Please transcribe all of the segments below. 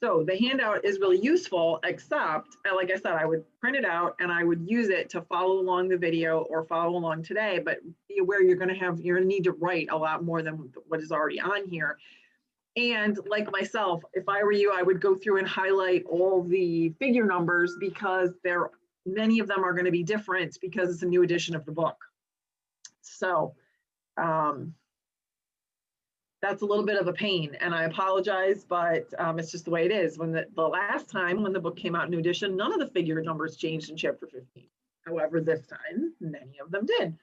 So the handout is really useful, except, like I said, I would print it out and I would use it to follow along the video or follow along today, but be aware you're going to need to write a lot more than what is already on here. And like myself, if I were you, I would go through and highlight all the figure numbers because many of them are going to be different because it's a new edition of the book. So that's a little bit of a pain, and I apologize, but it's just the way it is. When the last time when the book came out new edition, none of the figure numbers changed in chapter 15. However, this time, many of them did.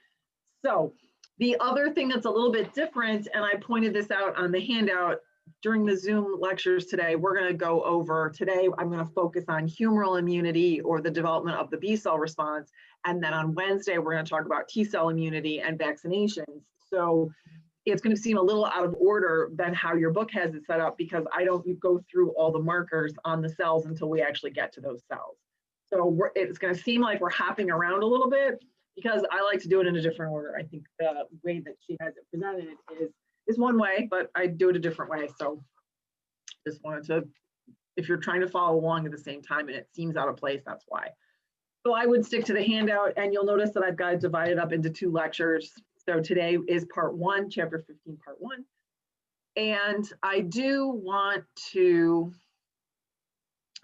So the other thing that's a little bit different, and I pointed this out on the handout during the Zoom lectures today, we're going to go over today, I'm going to focus on humoral immunity or the development of the B cell response. And then on Wednesday, we're going to talk about T cell immunity and vaccinations. So it's going to seem a little out of order than how your book has it set up because I don't go through all the markers on the cells until we actually get to those cells. So it's going to seem like we're hopping around a little bit because I like to do it in a different order. I think the way that she has it presented is one way, but I do it a different way. So just wanted to, if you're trying to follow along at the same time and it seems out of place, that's why. So I would stick to the handout, and you'll notice that I've got it divided up into 2 lectures. So today is part 1, chapter 15, part 1. And I do want to,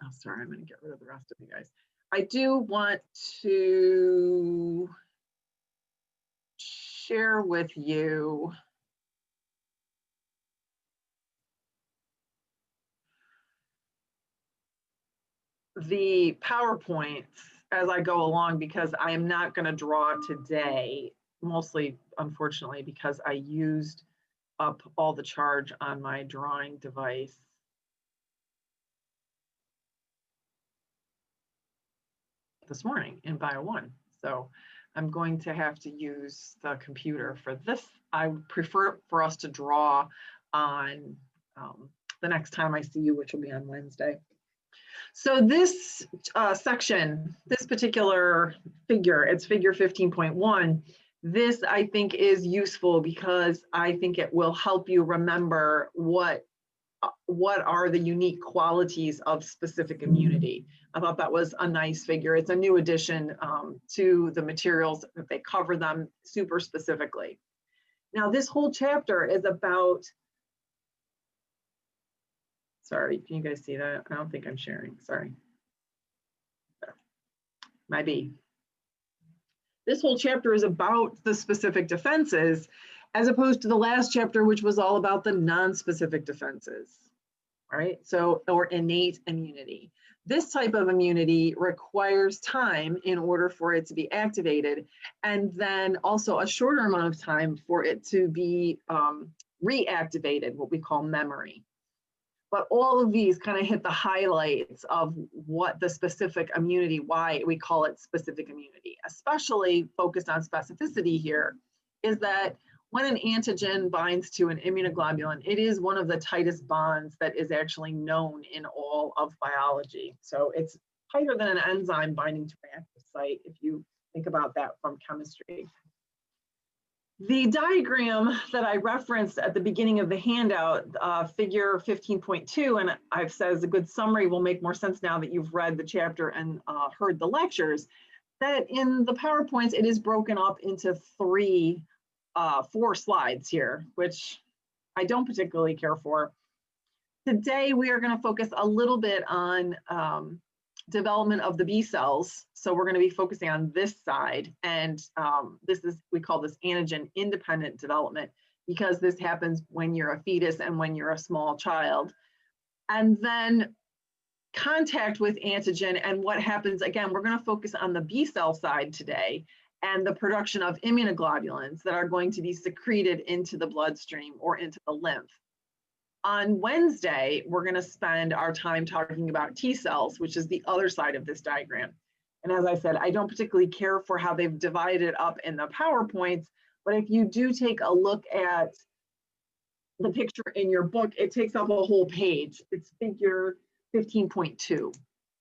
oh, sorry, I'm going to get rid of the rest of you guys. I do want to share with you the PowerPoints as I go along because I am not going to draw today, mostly, unfortunately, because I used up all the charge on my drawing device. This morning in Bio1. So I'm going to have to use the computer for this. I prefer for us to draw on the next time I see you, which will be on Wednesday. So this section, this particular figure, it's figure 15.1. This I think is useful because I think it will help you remember what are the unique qualities of specific immunity. I thought that was a nice figure. It's a new addition to the materials that they cover them super specifically. Now this whole chapter is about, sorry, can you guys see that? I don't think I'm sharing, sorry. Might be. This whole chapter is about the specific defenses as opposed to the last chapter, which was all about the non-specific defenses, right? So, or innate immunity. This type of immunity requires time in order for it to be activated, and then also a shorter amount of time for it to be reactivated, what we call memory. But all of these kind of hit the highlights of what the specific immunity, why we call it specific immunity, especially focused on specificity here, is that when an antigen binds to an immunoglobulin, it is one of the tightest bonds that is actually known in all of biology. So it's tighter than an enzyme binding to an active site, if you think about that from chemistry. The diagram that I referenced at the beginning of the handout, figure 15.2, and I've said as a good summary, will make more sense now that you've read the chapter and heard the lectures, that in the PowerPoints, it is broken up into 4 slides here, which I don't particularly care for. Today, we are going to focus a little bit on development of the B cells. So we're going to be focusing on this side, and we call this antigen independent development because this happens when you're a fetus and when you're a small child. And then contact with antigen and what happens, again, we're going to focus on the B cell side today and the production of immunoglobulins that are going to be secreted into the bloodstream or into the lymph. On Wednesday, we're going to spend our time talking about T cells, which is the other side of this diagram. And as I said, I don't particularly care for how they've divided it up in the PowerPoints, but if you do take a look at the picture in your book, it takes up a whole page. It's figure 15.2,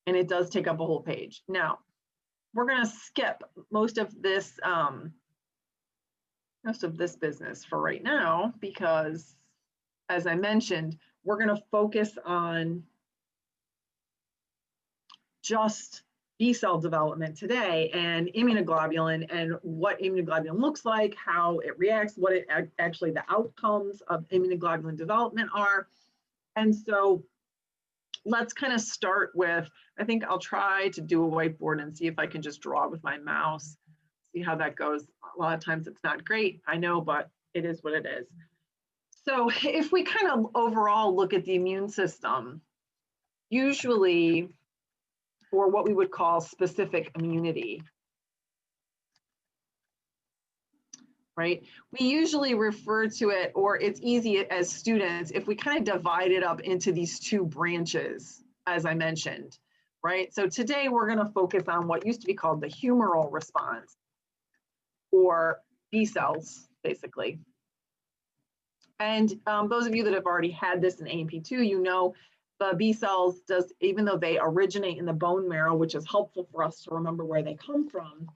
and it does take up a whole page. Now, we're going to skip most of this business for right now because, as I mentioned, we're going to focus on just B cell development today and immunoglobulin and what immunoglobulin looks like, how it reacts, what it actually the outcomes of immunoglobulin development are. And so let's kind of start with, I think I'll try to do a whiteboard and see if I can just draw with my mouse, see how that goes. A lot of times it's not great, I know, but it is what it is. So if we kind of overall look at the immune system, usually for what we would call specific immunity, right? We usually refer to it, or it's easy as students, if we kind of divide it up into these two branches, as I mentioned, right? So today we're going to focus on what used to be called the humoral response, or B cells, basically. And those of you that have already had this in AMP2, you know the B cells, even though they originate in the bone marrow, which is helpful for us to remember where they come from,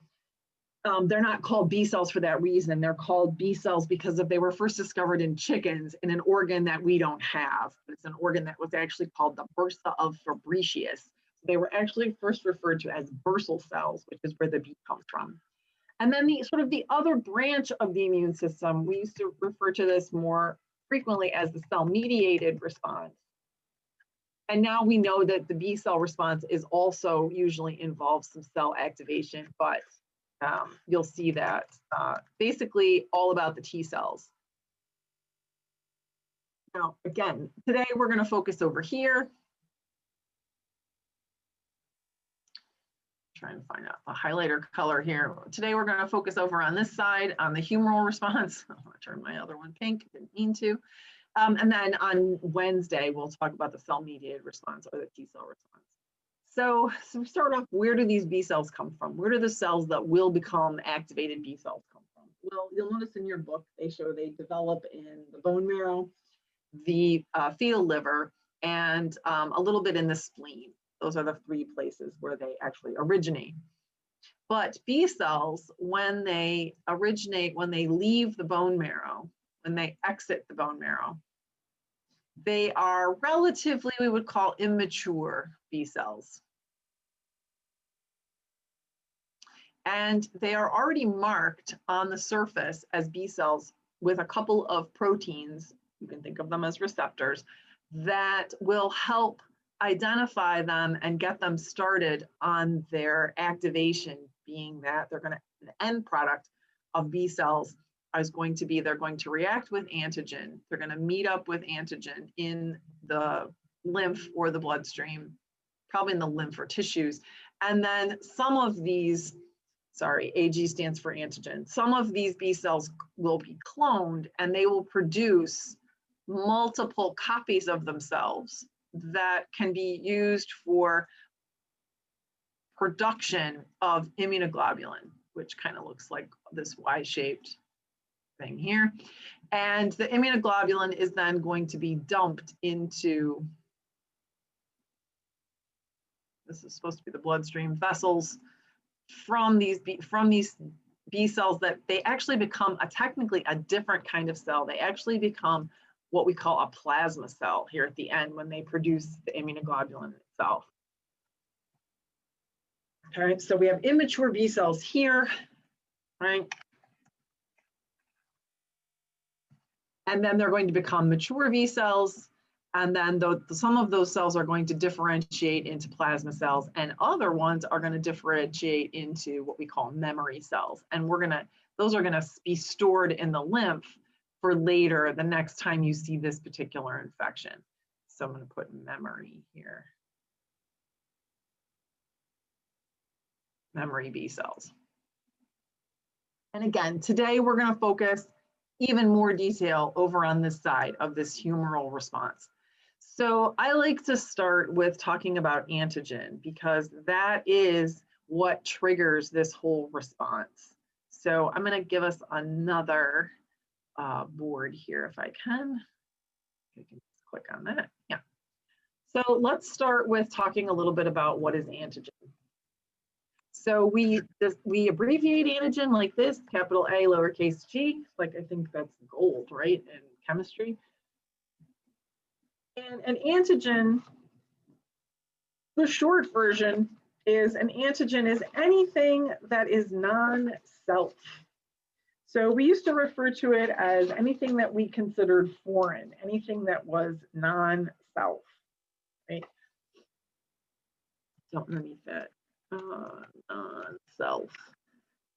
they're not called B cells for that reason. They're called B cells because they were first discovered in chickens in an organ that we don't have. It's an organ that was actually called the bursa of Fabricius. They were actually first referred to as bursal cells, which is where the B comes from. And then the other branch of the immune system, we used to refer to this more frequently as the cell-mediated response. And now we know that the B cell response is also usually involves some cell activation, but you'll see that basically all about the T cells. Now, again, today we're going to focus over here. Trying to find out the highlighter color here. Today we're going to focus over on this side on the humoral response. I'm going to turn my other one pink, didn't mean to. And then on Wednesday, we'll talk about the cell-mediated response or the T cell response. So we start off, where do these B cells come from? Where do the cells that will become activated B cells come from? Well, you'll notice in your book, they develop in the bone marrow, the fetal liver, and a little bit in the spleen. Those are the three places where they actually originate. But B cells, when they originate, when they leave the bone marrow, when they exit the bone marrow, they are relatively, we would call immature B cells. And they are already marked on the surface as B cells with a couple of proteins, you can think of them as receptors, that will help identify them and get them started on their activation, being that they're going to, the end product of B cells is going to be, they're going to react with antigen. They're going to meet up with antigen in the lymph or the bloodstream, probably in the lymph or tissues. And then some of these, AG stands for antigen. Some of these B cells will be cloned and they will produce multiple copies of themselves that can be used for production of immunoglobulin, which kind of looks like this Y-shaped thing here. And the immunoglobulin is then going to be dumped into, this is supposed to be the bloodstream vessels, from these B cells that they actually become technically a different kind of cell. They actually become what we call a plasma cell here at the end when they produce the immunoglobulin itself. All right, so we have immature B cells here, right? And then they're going to become mature B cells. And then some of those cells are going to differentiate into plasma cells, and other ones are going to differentiate into what we call memory cells. And those are going to be stored in the lymph for later, the next time you see this particular infection. So I'm going to put memory here. Memory B cells. And again, today we're going to focus even more detail over on this side of this humoral response. So I like to start with talking about antigen because that is what triggers this whole response. So I'm going to give us another board here if I can. I can just click on that. Yeah. So let's start with talking a little bit about what is antigen. So we abbreviate antigen like this, capital A, lowercase g, like I think that's gold, right, in chemistry. And an antigen, the short version, is an antigen is anything that is non-self. So we used to refer to it as anything that we considered foreign, anything that was non-self, right? So underneath that, non-self,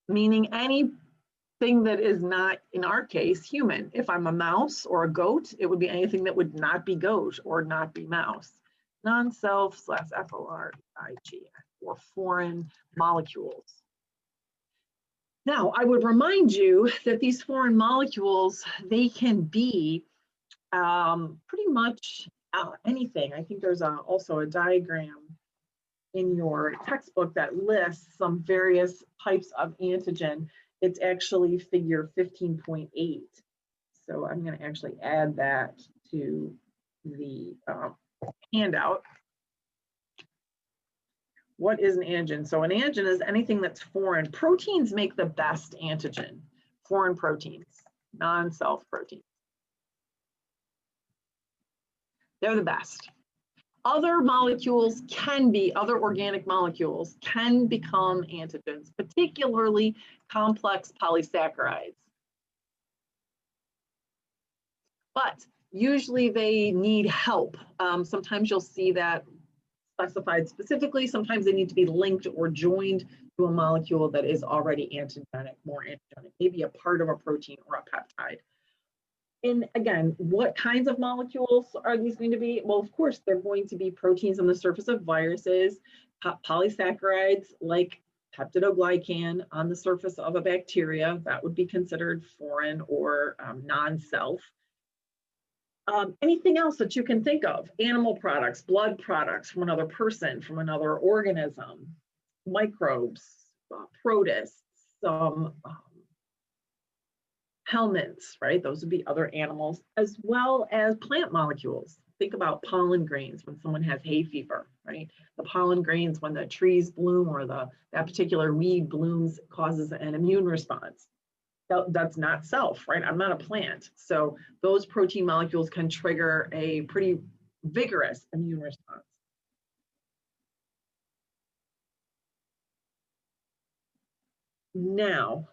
meaning anything that is not, in our case, human. If I'm a mouse or a goat, it would be anything that would not be goat or not be mouse. Non-self / FORIG, or foreign molecules. Now, I would remind you that these foreign molecules, they can be pretty much anything. I think there's also a diagram in your textbook that lists some various types of antigen. It's actually figure 15.8. So I'm going to actually add that to the handout. What is an antigen? So an antigen is anything that's foreign. Proteins make the best antigen, foreign proteins, non-self proteins. They're the best. Other molecules can be, other organic molecules can become antigens, particularly complex polysaccharides. But usually they need help. Sometimes you'll see that specified specifically. Sometimes they need to be linked or joined to a molecule that is already antigenic, more antigenic, maybe a part of a protein or a peptide. And again, what kinds of molecules are these going to be? Well, of course, they're going to be proteins on the surface of viruses, polysaccharides like peptidoglycan on the surface of a bacteria. That would be considered foreign or non-self. Anything else that you can think of, animal products, blood products from another person, from another organism, microbes, protists, some helminths, right? Those would be other animals, as well as plant molecules. Think about pollen grains when someone has hay fever, right? The pollen grains when the trees bloom or that particular weed blooms causes an immune response. That's not self, right? I'm not a plant. So those protein molecules can trigger a pretty vigorous immune response. Now,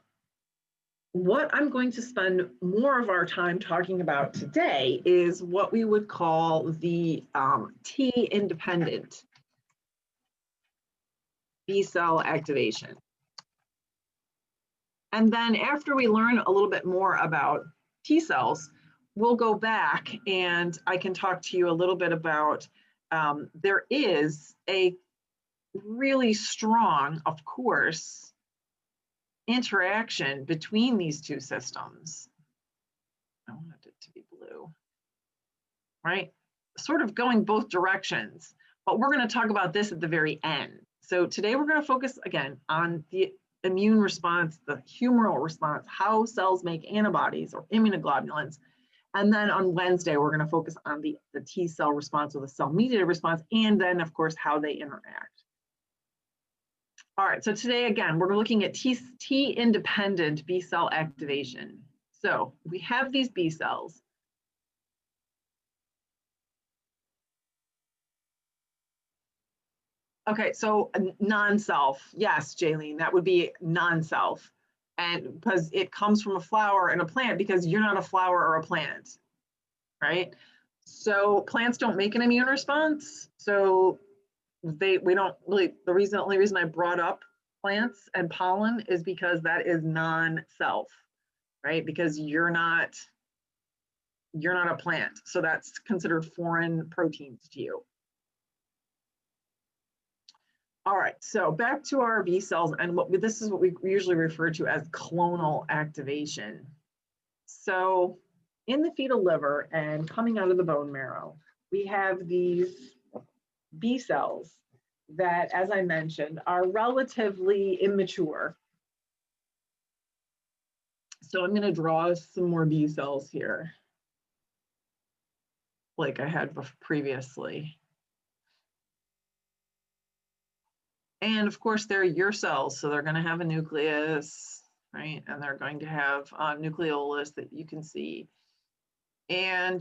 what I'm going to spend more of our time talking about today is what we would call the T-independent B-cell activation. And then after we learn a little bit more about T cells, we'll go back and I can talk to you a little bit about, there is a really strong, of course, interaction between these two systems. I wanted it to be blue, right? Sort of going both directions, but we're going to talk about this at the very end. So today we're going to focus again on the immune response, the humoral response, how cells make antibodies or immunoglobulins. And then on Wednesday, we're going to focus on the T cell response or the cell-mediated response, and then, of course, how they interact. All right, so today, again, we're looking at T-independent B cell activation. So we have these B cells. Okay, so non-self, yes, Jaylene, that would be non-self. And because it comes from a flower and a plant, because you're not a flower or a plant, right? So plants don't make an immune response. So we don't really, the only reason I brought up plants and pollen is because that is non-self, right? Because you're not a plant. So that's considered foreign proteins to you. All right, so back to our B cells, and this is what we usually refer to as clonal activation. So in the fetal liver and coming out of the bone marrow, we have these B cells that, as I mentioned, are relatively immature. So I'm going to draw some more B cells here, like I had previously. And of course, they're your cells, so they're going to have a nucleus, right? And they're going to have a nucleolus that you can see. And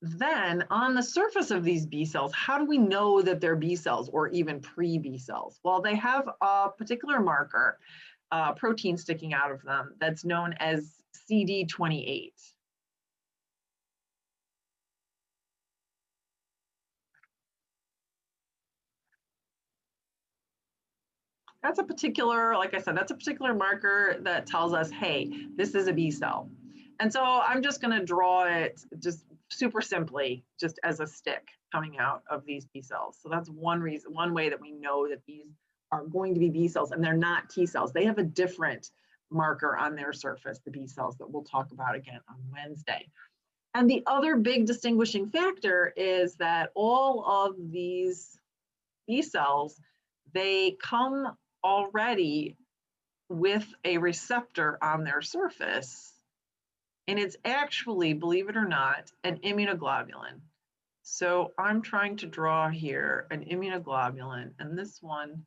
then on the surface of these B cells, how do we know that they're B cells or even pre-B cells? Well, they have a particular marker, protein sticking out of them that's known as CD28. That's a particular, like I said, that's a particular marker that tells us, hey, this is a B cell. And so I'm just going to draw it just super simply, just as a stick coming out of these B cells. So that's one reason, one way that we know that these are going to be B cells, and they're not T cells. They have a different marker on their surface, the B cells, that we'll talk about again on Wednesday. And the other big distinguishing factor is that all of these B cells, they come already with a receptor on their surface. And it's actually, believe it or not, an immunoglobulin. So I'm trying to draw here an immunoglobulin, and this one,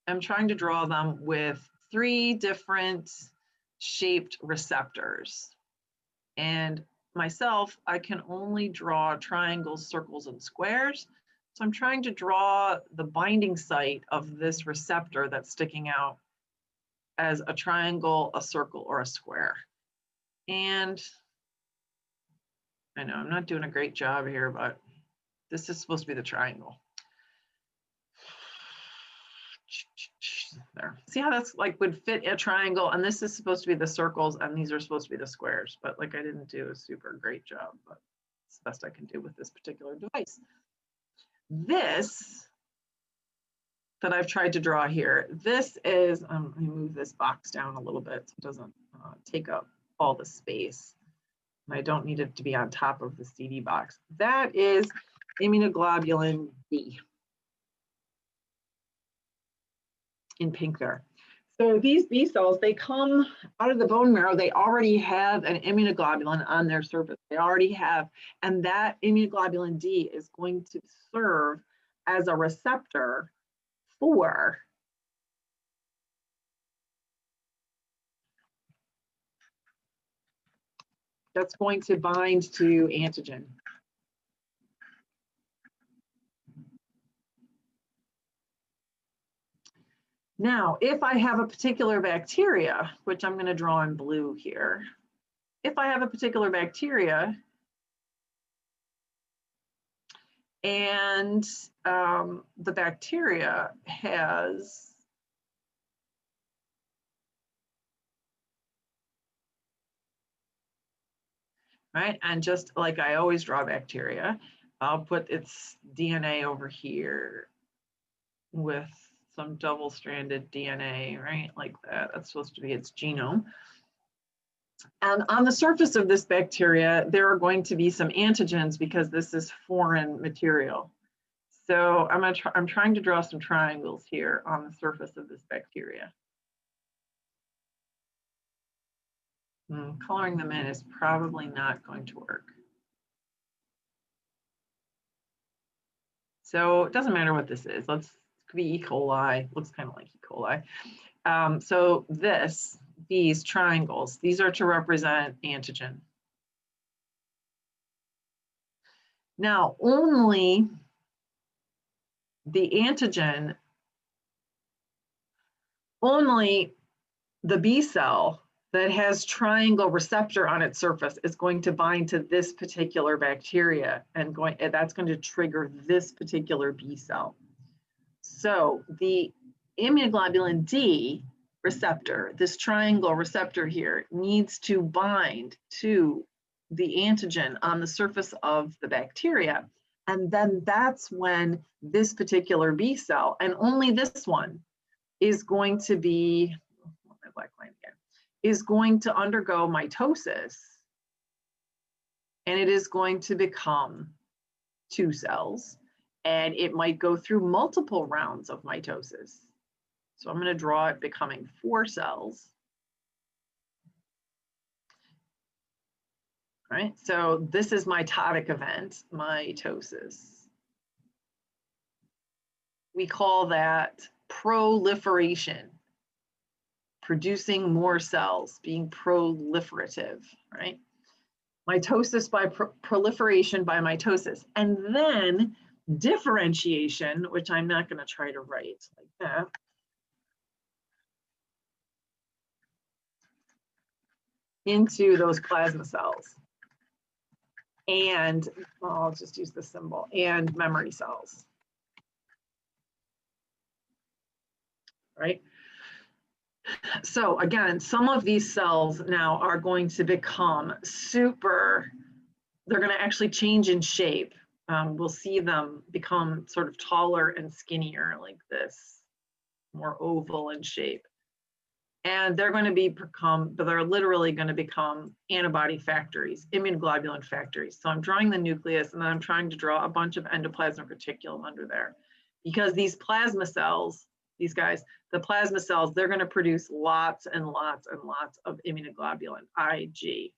I'm trying to draw them with 3 different shaped receptors. And myself, I can only draw triangles, circles, and squares. So I'm trying to draw the binding site of this receptor that's sticking out as a triangle, a circle, or a square. And I know I'm not doing a great job here, but this is supposed to be the triangle. There. See how that's like would fit a triangle, and this is supposed to be the circles, and these are supposed to be the squares, but like I didn't do a super great job, but it's the best I can do with this particular device. This that I've tried to draw here, this is, let me move this box down a little bit so it doesn't take up all the space. I don't need it to be on top of the CD box. That is immunoglobulin D in pink there. So these B cells, they come out of the bone marrow. They already have an immunoglobulin on their surface. They already have, and that immunoglobulin D is going to serve as a receptor for that's going to bind to antigen. Now, if I have a particular bacteria, which I'm going to draw in blue here, if I have a particular bacteria and the bacteria has right, and just like I always draw bacteria, I'll put its DNA over here with some double-stranded DNA, right, like that. That's supposed to be its genome. And on the surface of this bacteria, there are going to be some antigens because this is foreign material. So I'm trying to draw some triangles here on the surface of this bacteria. Coloring them in is probably not going to work. So it doesn't matter what this is. It could be E. coli, looks kind of like E. coli. So these triangles, these are to represent antigen. Now, only the antigen, only the B cell that has triangle receptor on its surface is going to bind to this particular bacteria, and that's going to trigger this particular B cell. So the immunoglobulin D receptor, this triangle receptor here, needs to bind to the antigen on the surface of the bacteria. And then that's when this particular B cell, and only this one, is going to be, my black line again, is going to undergo mitosis, and it is going to become 2 cells, and it might go through multiple rounds of mitosis. So I'm going to draw it becoming 4 cells. All right, so this is mitotic event, mitosis. We call that proliferation, producing more cells, being proliferative, right? mitosis by proliferation by mitosis, and then differentiation, which I'm not going to try to write like that, into those plasma cells. And well, I'll just use the symbol, and memory cells. Right? So again, some of these cells now are going to become they're going to actually change in shape. We'll see them become sort of taller and skinnier like this, more oval in shape. And they're going to they're literally going to become antibody factories, immunoglobulin factories. So I'm drawing the nucleus, and then I'm trying to draw a bunch of endoplasmic reticulum under there. Because these plasma cells, these guys, the plasma cells, they're going to produce lots and lots and lots of immunoglobulin, Ig.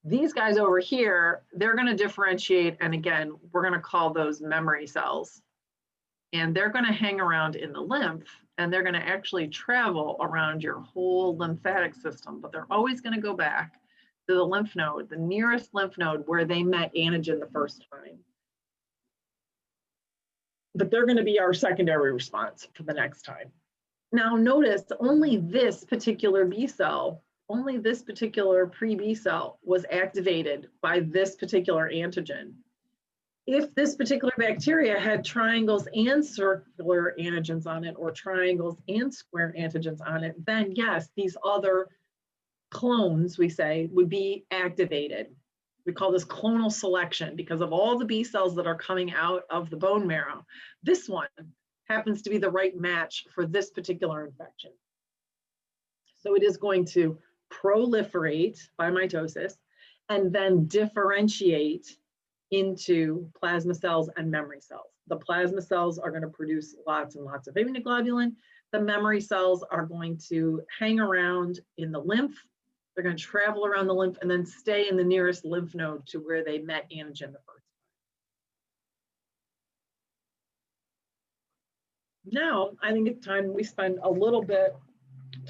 These guys over here, they're going to differentiate, and again, we're going to call those memory cells. And they're going to hang around in the lymph, and they're going to actually travel around your whole lymphatic system, but they're always going to go back to the lymph node, the nearest lymph node where they met antigen the first time. But they're going to be our secondary response for the next time. Now notice only this particular B cell, only this particular pre-B cell was activated by this particular antigen. If this particular bacteria had triangles and circular antigens on it, or triangles and square antigens on it, then yes, these other clones, we say, would be activated. We call this clonal selection because of all the B cells that are coming out of the bone marrow. This one happens to be the right match for this particular infection. So it is going to proliferate by mitosis and then differentiate into plasma cells and memory cells. The plasma cells are going to produce lots and lots of immunoglobulin. The memory cells are going to hang around in the lymph. They're going to travel around the lymph and then stay in the nearest lymph node to where they met antigen the first time. Now, I think it's time we spend a little bit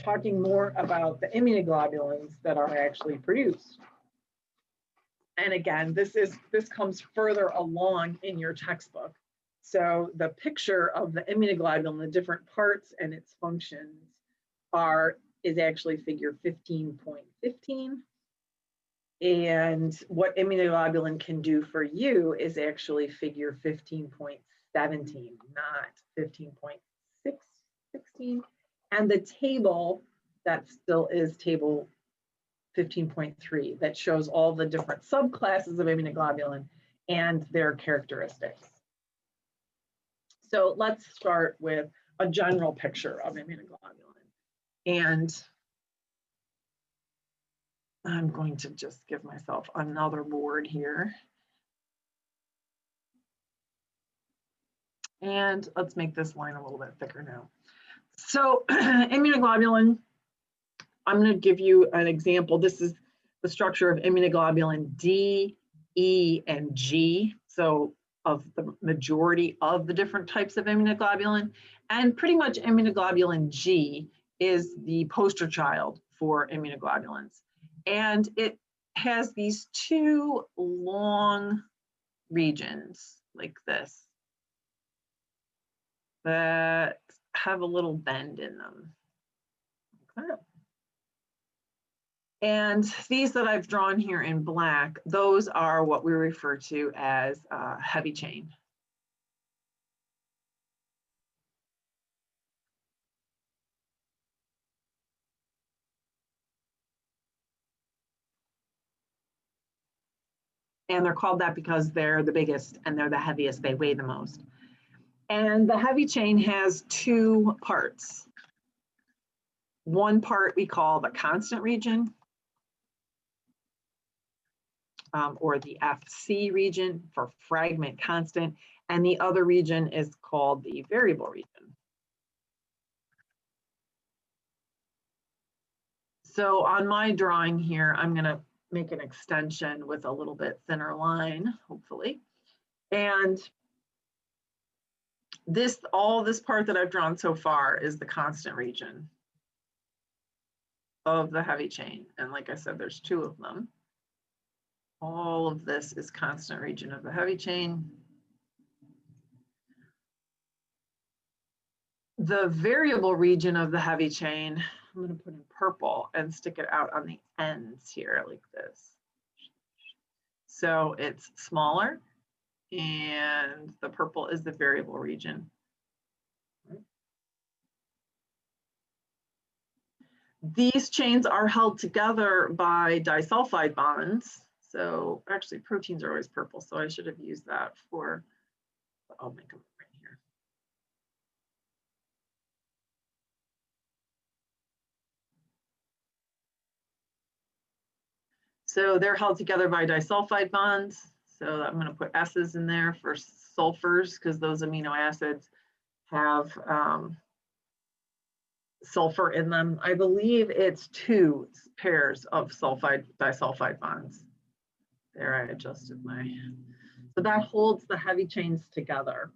talking more about the immunoglobulins that are actually produced. And again, this comes further along in your textbook. So the picture of the immunoglobulin, the different parts and its functions is actually figure 15.15. And what immunoglobulin can do for you is actually figure 15.17, not 15.16. And the table that still is table 15.3 that shows all the different subclasses of immunoglobulin and their characteristics. So let's start with a general picture of immunoglobulin. And I'm going to just give myself another board here. And let's make this line a little bit thicker now. So immunoglobulin, I'm going to give you an example. This is the structure of immunoglobulin D, E, and G. So of the majority of the different types of immunoglobulin. And pretty much immunoglobulin G is the poster child for immunoglobulins. And it has these two long regions like this that have a little bend in them. Okay. And these that I've drawn here in black, those are what we refer to as heavy chain. And they're called that because they're the biggest and they're the heaviest, they weigh the most. And the heavy chain has two parts. One part we call the constant region, or the FC region for fragment constant, and the other region is called the variable region. So on my drawing here, I'm going to make an extension with a little bit thinner line, hopefully. And all this part that I've drawn so far is the constant region. of the heavy chain. And like I said, there's 2 of them. All of this is constant region of the heavy chain. The variable region of the heavy chain, I'm going to put in purple and stick it out on the ends here like this. So it's smaller, and the purple is the variable region. These chains are held together by disulfide bonds. So actually proteins are always purple, so I should have used that for, I'll make them right here. So they're held together by disulfide bonds. So I'm going to put S's in there for sulfurs because those amino acids have sulfur in them. I believe it's 2 pairs of disulfide bonds. There, I adjusted my, so that holds the heavy chains together.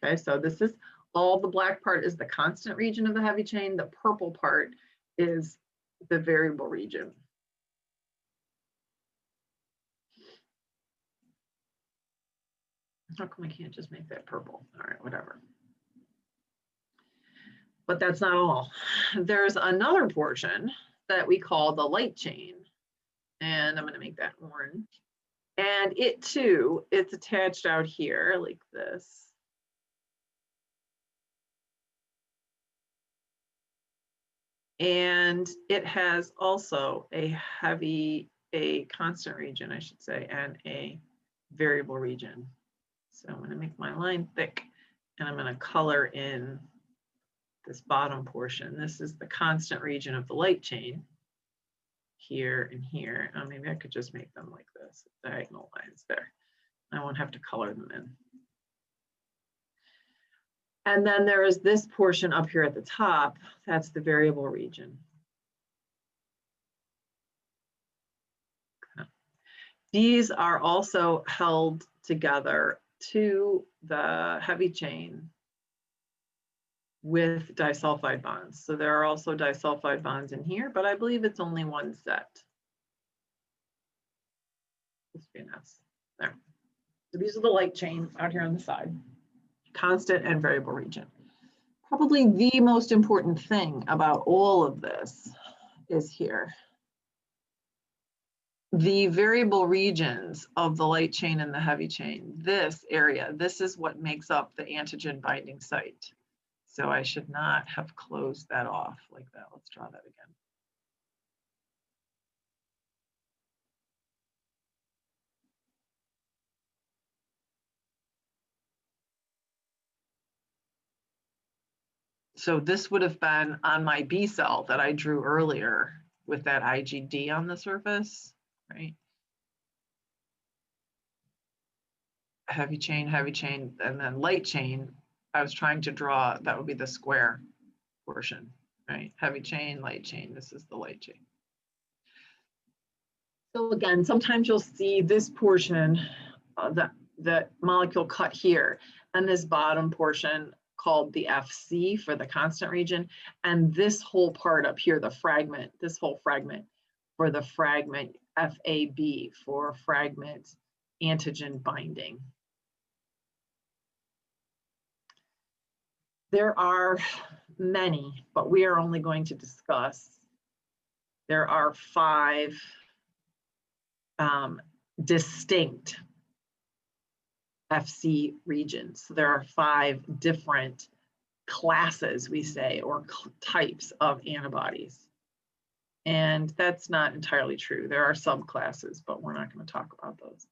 Okay, so this is all the black part is the constant region of the heavy chain. The purple part is the variable region. How come I can't just make that purple? All right, whatever. But that's not all. There's another portion that we call the light chain. And I'm going to make that orange. And it too, it's attached out here like this. And it has also a constant region, I should say, and a variable region. So I'm going to make my line thick, and I'm going to color in this bottom portion. This is the constant region of the light chain, here and here. Oh, maybe I could just make them like this, diagonal lines there. I won't have to color them in. And then there is this portion up here at the top. That's the variable region. Okay. These are also held together to the heavy chain with disulfide bonds. So there are also disulfide bonds in here, but I believe it's only 1 set. There. So these are the light chains out here on the side. Constant and variable region. Probably the most important thing about all of this is here. The variable regions of the light chain and the heavy chain, this area, this is what makes up the antigen binding site. So I should not have closed that off like that. Let's draw that again. So this would have been on my B cell that I drew earlier with that IgD on the surface, right? Heavy chain, and then light chain. I was trying to draw, that would be the square portion, right? Heavy chain, light chain, this is the light chain. So again, sometimes you'll see this portion, that molecule cut here, and this bottom portion called the FC for the constant region, and this whole part up here, the fragment, this whole fragment for the fragment FAB for fragment antigen binding. There are many, but we are only going to discuss, there are 5 distinct FC regions. So there are 5 different classes, we say, or types of antibodies. And that's not entirely true. There are subclasses, but we're not going to talk about those.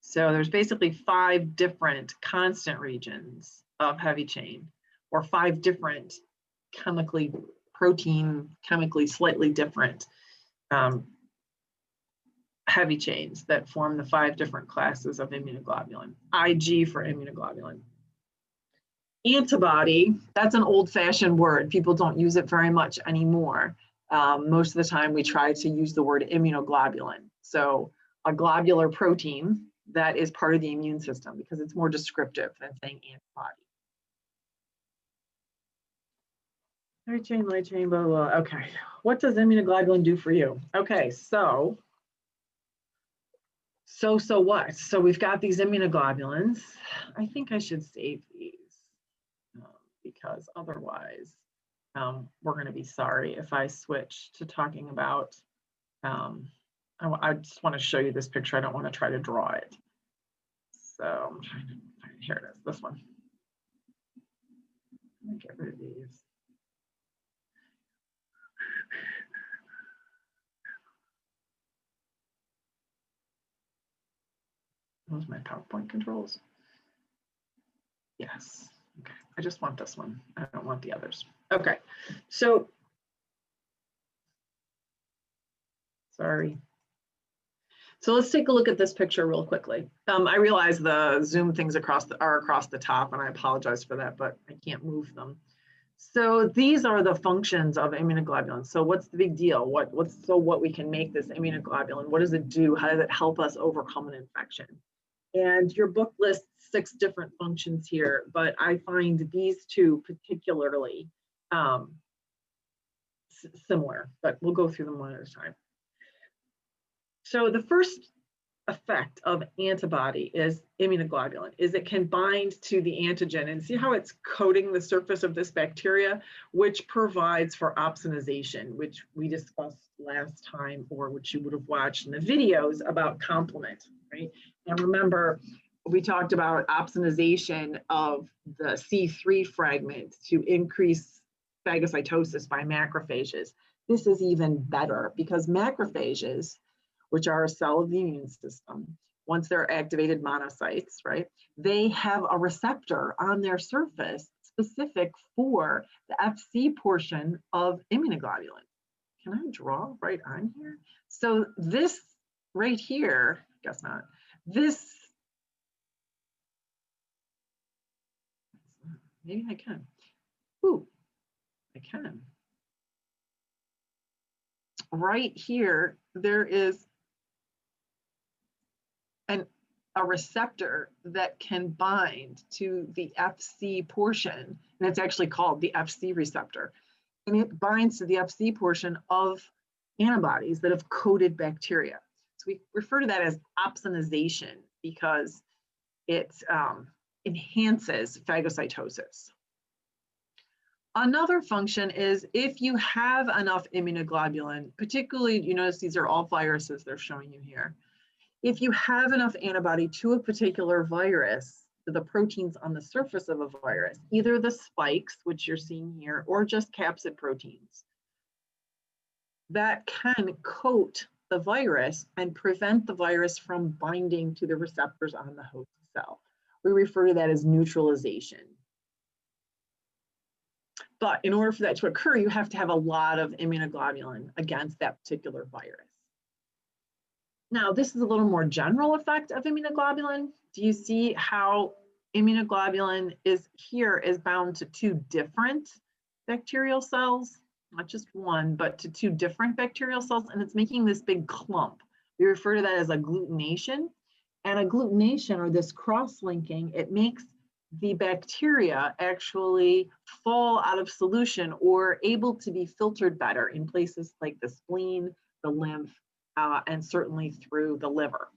So there's basically 5 different constant regions of heavy chain, or 5 different chemically slightly different heavy chains that form the 5 different classes of immunoglobulin. IG for immunoglobulin. Antibody, that's an old-fashioned word. People don't use it very much anymore. Most of the time we try to use the word immunoglobulin. So a globular protein that is part of the immune system, because it's more descriptive than saying antibody. Light chain, blah, blah, blah. Okay, what does immunoglobulin do for you? Okay, so what? So we've got these immunoglobulins. I think I should save these because otherwise we're going to be sorry if I switch to talking about, I just want to show you this picture. I don't want to try to draw it. So I'm trying to find, here it is, this one. Let me get rid of these. Those are my PowerPoint controls. Yes. Okay. I just want this one. I don't want the others. Okay. So, sorry. So let's take a look at this picture real quickly. I realize the Zoom things are across the top, and I apologize for that, but I can't move them. So these are the functions of immunoglobulin. So what's the big deal? What we can make this immunoglobulin? What does it do? How does it help us overcome an infection? And your book lists 6 different functions here, but I find these 2 particularly similar, but we'll go through them one at a time. So the first effect of antibody is immunoglobulin is it can bind to the antigen, and see how it's coating the surface of this bacteria, which provides for opsonization, which we discussed last time, or which you would have watched in the videos about complement, right? And remember, we talked about opsonization of the C3 fragment to increase phagocytosis by macrophages. This is even better because macrophages, which are a cell of the immune system, once they're activated monocytes, right, they have a receptor on their surface specific for the Fc portion of immunoglobulin. Can I draw right on here? So this right here, guess not, this, maybe I can. Ooh, I can. Right here, there is a receptor that can bind to the Fc portion, and it's actually called the Fc receptor. And it binds to the Fc portion of antibodies that have coated bacteria. So we refer to that as opsonization because it enhances phagocytosis. Another function is if you have enough immunoglobulin, particularly, you notice these are all viruses they're showing you here. If you have enough antibody to a particular virus, to the proteins on the surface of a virus, either the spikes, which you're seeing here, or just capsid proteins, that can coat the virus and prevent the virus from binding to the receptors on the host cell. We refer to that as neutralization. But in order for that to occur, you have to have a lot of immunoglobulin against that particular virus. Now, this is a little more general effect of immunoglobulin. Do you see how immunoglobulin is bound to 2 different bacterial cells? Not just one, but to 2 different bacterial cells, and it's making this big clump. We refer to that as agglutination. And agglutination, or this cross-linking, it makes the bacteria actually fall out of solution or able to be filtered better in places like the spleen, the lymph, and certainly through the liver.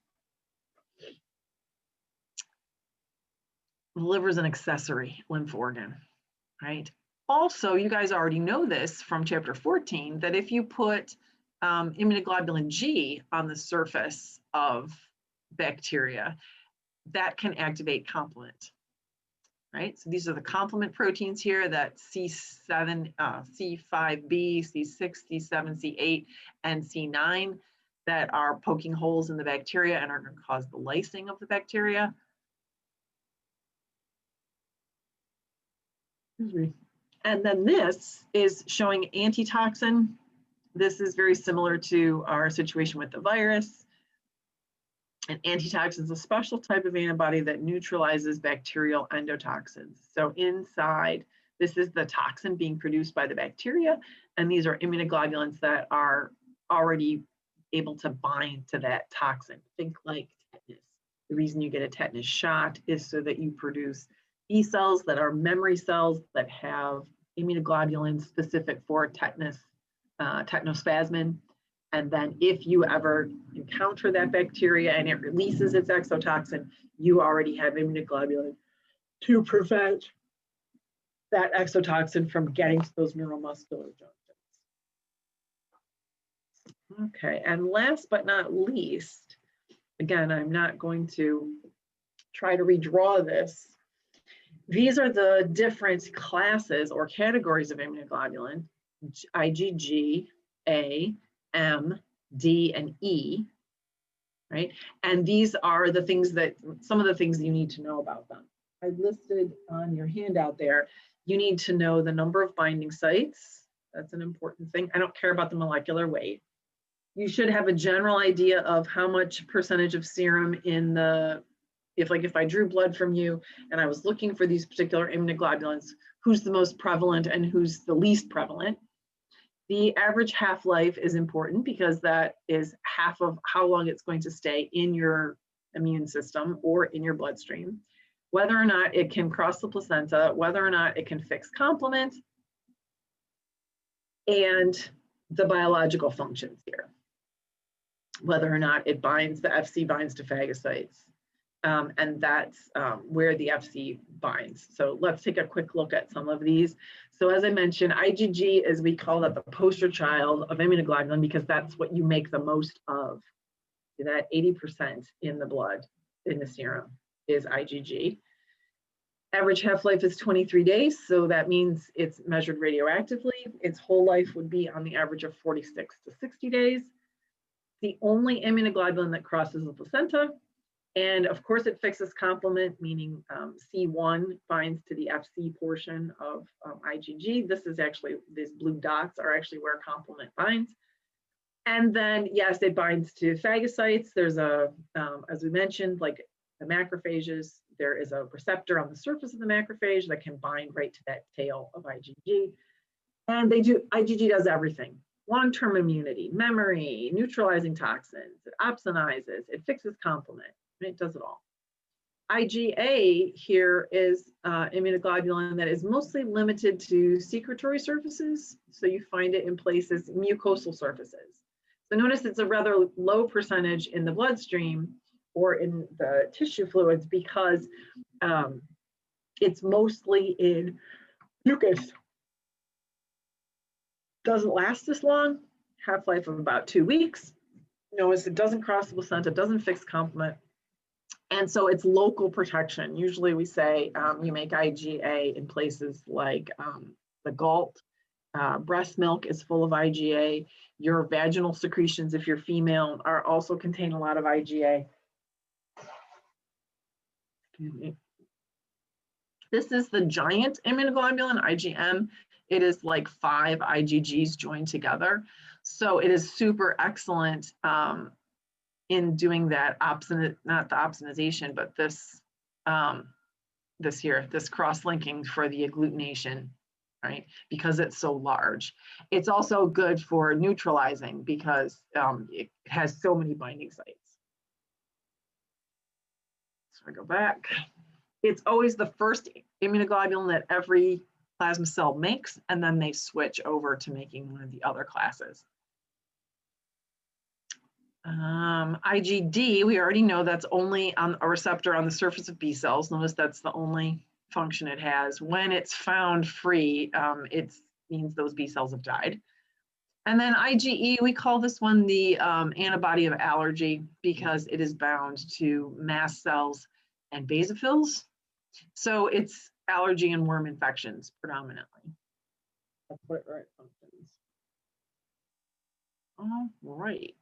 The liver is an accessory lymph organ, right? Also, you guys already know this from chapter 14, that if you put immunoglobulin G on the surface of bacteria, that can activate complement, right? So these are the complement proteins here, that C7, C5b, C6, C7, C8, and C9 that are poking holes in the bacteria and are going to cause the lysing of the bacteria. And then this is showing antitoxin. This is very similar to our situation with the virus. An antitoxin is a special type of antibody that neutralizes bacterial endotoxins. So inside, this is the toxin being produced by the bacteria, and these are immunoglobulins that are already able to bind to that toxin. Think like tetanus. The reason you get a tetanus shot is so that you produce B cells that are memory cells that have immunoglobulins specific for tetanus, technospasmin. And then if you ever encounter that bacteria and it releases its exotoxin, you already have immunoglobulin to prevent that exotoxin from getting to those neuromuscular junctions. Okay, and last but not least, again, I'm not going to try to redraw this. These are the different classes or categories of immunoglobulin: IgG, A, M, D, and E, right? And these are the things that, some of the things you need to know about them. I listed on your handout there. You need to know the number of binding sites. That's an important thing. I don't care about the molecular weight. You should have a general idea of how much percentage of serum in the, if I drew blood from you and I was looking for these particular immunoglobulins, who's the most prevalent and who's the least prevalent. The average half-life is important because that is half of how long it's going to stay in your immune system or in your bloodstream, whether or not it can cross the placenta, whether or not it can fix complement, and the biological functions here, whether or not it binds, the FC binds to phagocytes. And that's where the FC binds. So let's take a quick look at some of these. So as I mentioned, IgG is, we call that the poster child of immunoglobulin because that's what you make the most of. That 80% in the blood, in the serum, is IgG. Average half-life is 23 days, so that means it's measured radioactively. Its whole life would be on the average of 46 to 60 days. The only immunoglobulin that crosses the placenta. And of course, it fixes complement, meaning C1 binds to the FC portion of IgG. This is actually, these blue dots are actually where complement binds. And then, yes, it binds to phagocytes. There's a, as we mentioned, like the macrophages, there is a receptor on the surface of the macrophage that can bind right to that tail of IgG. And IgG does everything. Long-term immunity, memory, neutralizing toxins, it opsonizes, it fixes complement. It does it all. IgA here is immunoglobulin that is mostly limited to secretory surfaces. So you find it in places, mucosal surfaces. So notice it's a rather low percentage in the bloodstream or in the tissue fluids because it's mostly in mucus. Doesn't last this long, half-life of about 2 weeks. Notice it doesn't cross the placenta, doesn't fix complement. And so it's local protection. Usually we say you make IgA in places like the gullet. Breast milk is full of IgA. Your vaginal secretions, if you're female, are also contain a lot of IgA. Excuse me. This is the giant immunoglobulin, IgM. It is like 5 IgGs joined together. So it is super excellent in doing that not the opsonization, but this this cross-linking for the agglutination, right? Because it's so large. It's also good for neutralizing because it has so many binding sites. So I go back. It's always the first immunoglobulin that every plasma cell makes, and then they switch over to making one of the other classes. IgD, we already know that's only on a receptor on the surface of B cells. Notice that's the only function it has. When it's found free, it means those B cells have died. And then IgE, we call this one the antibody of allergy because it is bound to mast cells and basophils. So it's allergy and worm infections predominantly. That's what it functions. All right.